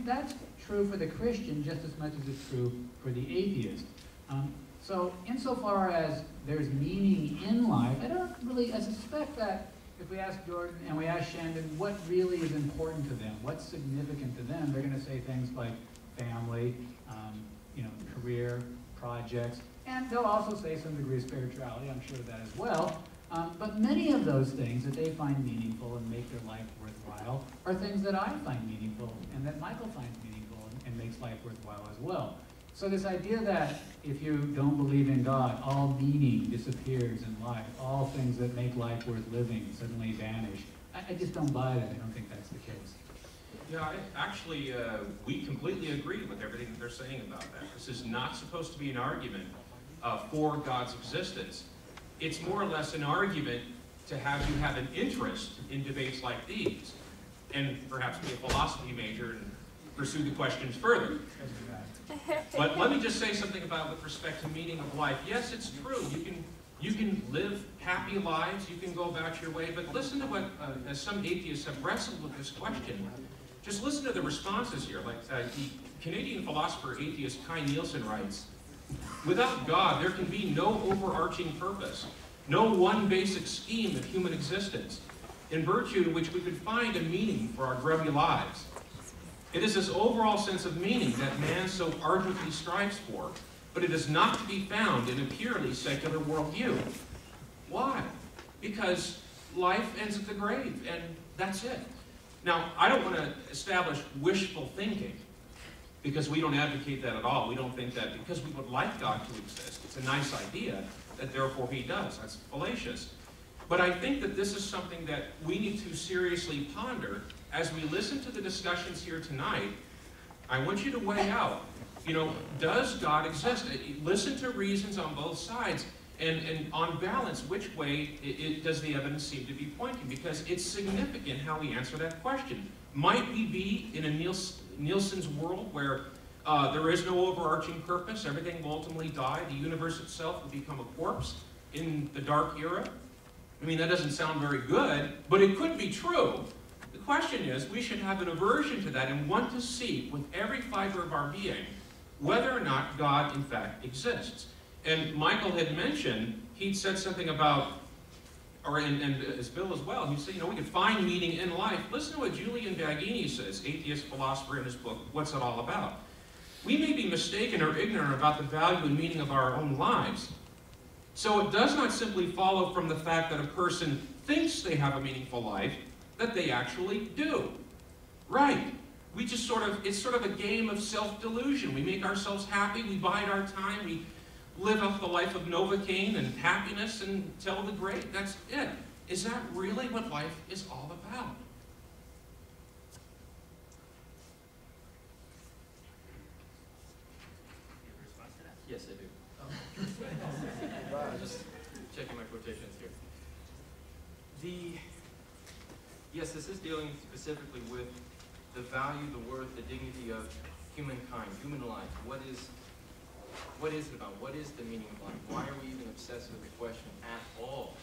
that's true for the Christian just as much as it's true for the atheist. So insofar as there's meaning in life, I suspect that if we ask Jordan and we ask Shandon what really is important to them, what's significant to them, they're going to say things like family, career, projects, and they'll also say some degree of spirituality, I'm sure of that as well. But many of those things that they find meaningful and make their life worthwhile are things that I find meaningful and that Michael finds meaningful and makes life worthwhile as well. So this idea that if you don't believe in God, all meaning disappears in life, all things that make life worth living suddenly vanish, I just don't buy that. I don't think that's the case. Yeah, actually, we completely agree with everything that they're saying about that. This is not supposed to be an argument for God's existence. It's more or less an argument to have you have an interest in debates like these, and perhaps be a philosophy major and pursue the questions further. But let me just say something about with respect to meaning of life. Yes, it's true. You can live happy lives. You can go about your way. But listen to what, as some atheists have wrestled with this question. Just listen to the responses here. Like the Canadian philosopher atheist Kai Nielsen writes, "Without God, there can be no overarching purpose, no one basic scheme of human existence, in virtue of which we could find a meaning for our grubby lives. It is this overall sense of meaning that man so ardently strives for, but it is not to be found in a purely secular worldview." Why? Because life ends at the grave, and that's it. Now, I don't want to establish wishful thinking, because we don't advocate that at all. We don't think that because we would like God to exist, it's a nice idea, that therefore he does. That's fallacious. But I think that this is something that we need to seriously ponder as we listen to the discussions here tonight. I want you to weigh out, does God exist? Listen to reasons on both sides, and on balance, which way does the evidence seem to be pointing? Because it's significant how we answer that question. Might we be in a Nielsen's world where there is no overarching purpose, everything will ultimately die, the universe itself will become a corpse in the dark era? I mean, that doesn't sound very good, but it could be true. The question is, we should have an aversion to that and want to see with every fiber of our being whether or not God in fact exists. And Michael had mentioned, he'd said something about, and as Bill as well, he said, we could find meaning in life. Listen to what Julian Baggini says, atheist philosopher, in his book, What's It All About? "We may be mistaken or ignorant about the value and meaning of our own lives. So it does not simply follow from the fact that a person thinks they have a meaningful life, that they actually do." Right. It's sort of a game of self-delusion. We make ourselves happy, we bide our time, we live up the life of Novocaine and happiness until the grave. That's it. Is that really what life is all about? Yes, I do. Oh. Just checking my quotations here. Yes, this is dealing specifically with the value, the worth, the dignity of humankind, human life. What is it about? What is the meaning of life? Why are we even obsessed with the question at all?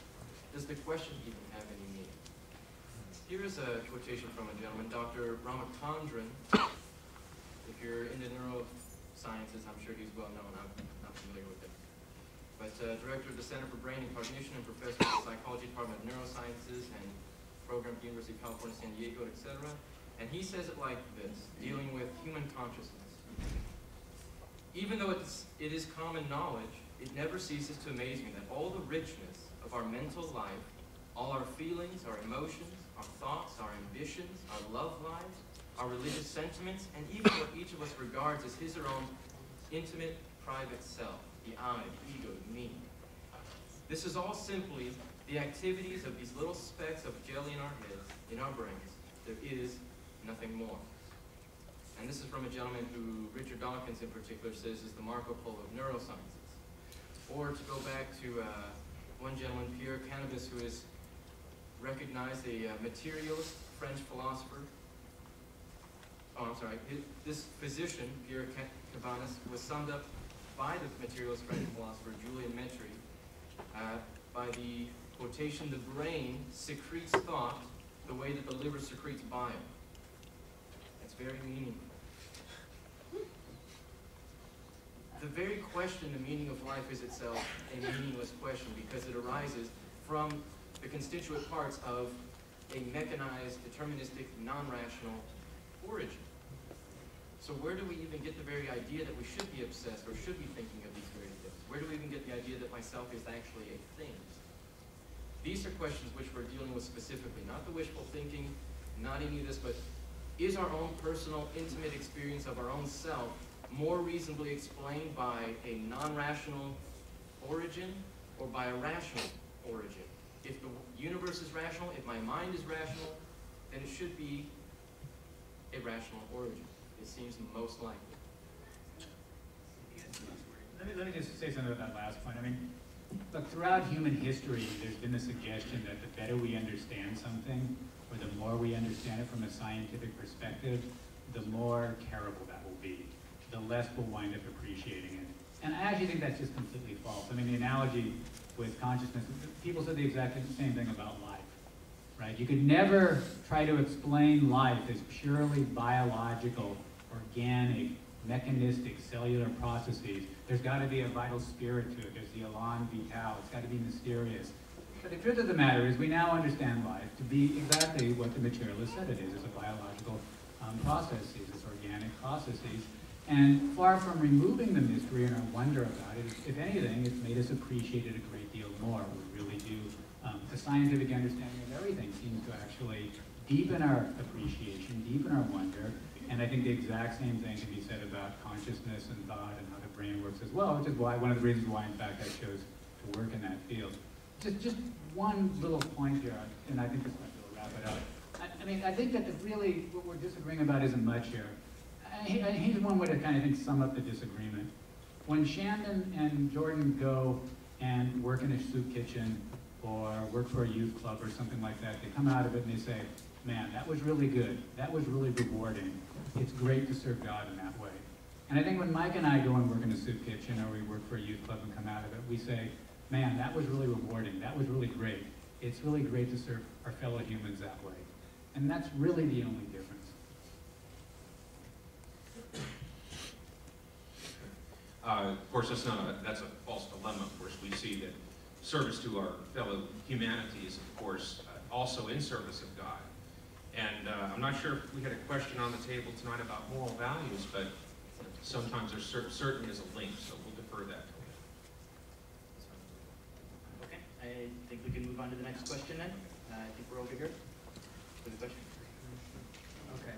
Does the question even have any meaning? Here is a quotation from a gentleman, Dr. Ramachandran. If you're into neurosciences, I'm sure he's well known. I'm not familiar with him. But director of the Center for Brain and Cognition and professor of the Psychology Department of Neurosciences and program at the University of California, San Diego, etc. And he says it like this, dealing with human consciousness. "Even though it is common knowledge, it never ceases to amaze me that all the richness of our mental life, all our feelings, our emotions, our thoughts, our ambitions, our love lives, our religious sentiments, and even what each of us regards as his or her own intimate, private self, the I, the ego, the me. This is all simply the activities of these little specks of jelly in our heads, in our brains. There is nothing more." And this is from a gentleman who Richard Dawkins in particular says is the Marco Polo of neurosciences. Or to go back to one gentleman, Pierre Cannabis, who is recognized a materialist French philosopher. Oh, I'm sorry. This physician, Pierre Cabanis, was summed up by the materialist French philosopher Julien Metry by the quotation, "The brain secretes thought the way that the liver secretes bile." That's very meaningful. the very question, the meaning of life, is itself a meaningless question because it arises from the constituent parts of a mechanized, deterministic, non-rational origin. So where do we even get the very idea that we should be obsessed or should be thinking of these very things? Where do we even get the idea that myself is actually a thing? These are questions which we're dealing with specifically, not the wishful thinking, not any of this, but is our own personal, intimate experience of our own self more reasonably explained by a non-rational origin or by a rational origin? If the universe is rational, if my mind is rational, then it should be a rational origin. It seems most likely. Let me just say something about that last point. I mean, look, throughout human history, there's been the suggestion that the better we understand something, or the more we understand it from a scientific perspective, the more terrible that will be. The less we'll wind up appreciating it. And I actually think that's just completely false. I mean, the analogy with consciousness, people said the exact same thing about life, right? You could never try to explain life as purely biological, organic, mechanistic, cellular processes. There's got to be a vital spirit to it. There's the elan vital. It's got to be mysterious. But the truth of the matter is we now understand life to be exactly what the materialist said it is. It's a biological processes. It's organic processes. And far from removing the mystery and our wonder about it, if anything, it's made us appreciate it a great deal more. We really do. The scientific understanding of everything seems to actually deepen our appreciation, deepen our wonder. And I think the exact same thing can be said about consciousness and thought and how the brain works as well, which is why one of the reasons why, in fact, I chose to work in that field. Just one little point here, and I think this might be wrap it up. I mean, I think that really what we're disagreeing about isn't much here. Here's one way to kind of think sum up the disagreement. When Shandon and Jordan go and work in a soup kitchen or work for a youth club or something like that, they come out of it and they say, man, that was really good. That was really rewarding. It's great to serve God in that way. And I think when Mike and I go and work in a soup kitchen or we work for a youth club and come out of it, we say, man, that was really rewarding. That was really great. It's really great to serve our fellow humans that way. And that's really the only difference. Of course, that's a false dilemma. Of course, we see that service to our fellow humanity is, of course, also in service of God. And I'm not sure if we had a question on the table tonight about moral values, but sometimes there certainly is a link, so we'll defer that to him. Okay, I think we can move on to the next question then. I think we're over here for the question. Okay.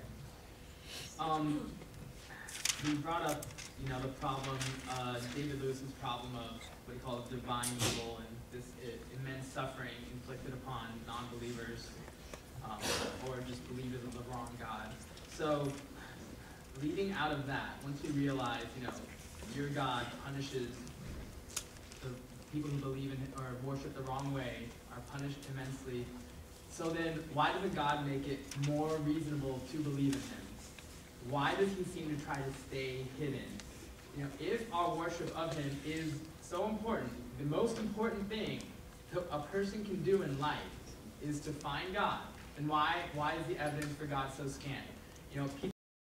We brought up, the problem, David Lewis's problem of what he calls divine evil and this immense suffering inflicted upon non-believers or just believers of the wrong God. So, leading out of that, once you realize, your God punishes the people who believe in or worship the wrong way, are punished immensely. So then, why does God make it more reasonable to believe in Him? Why does He seem to try to stay hidden? If our worship of Him is so important, the most important thing a person can do in life is to find God. And why is the evidence for God so scant? People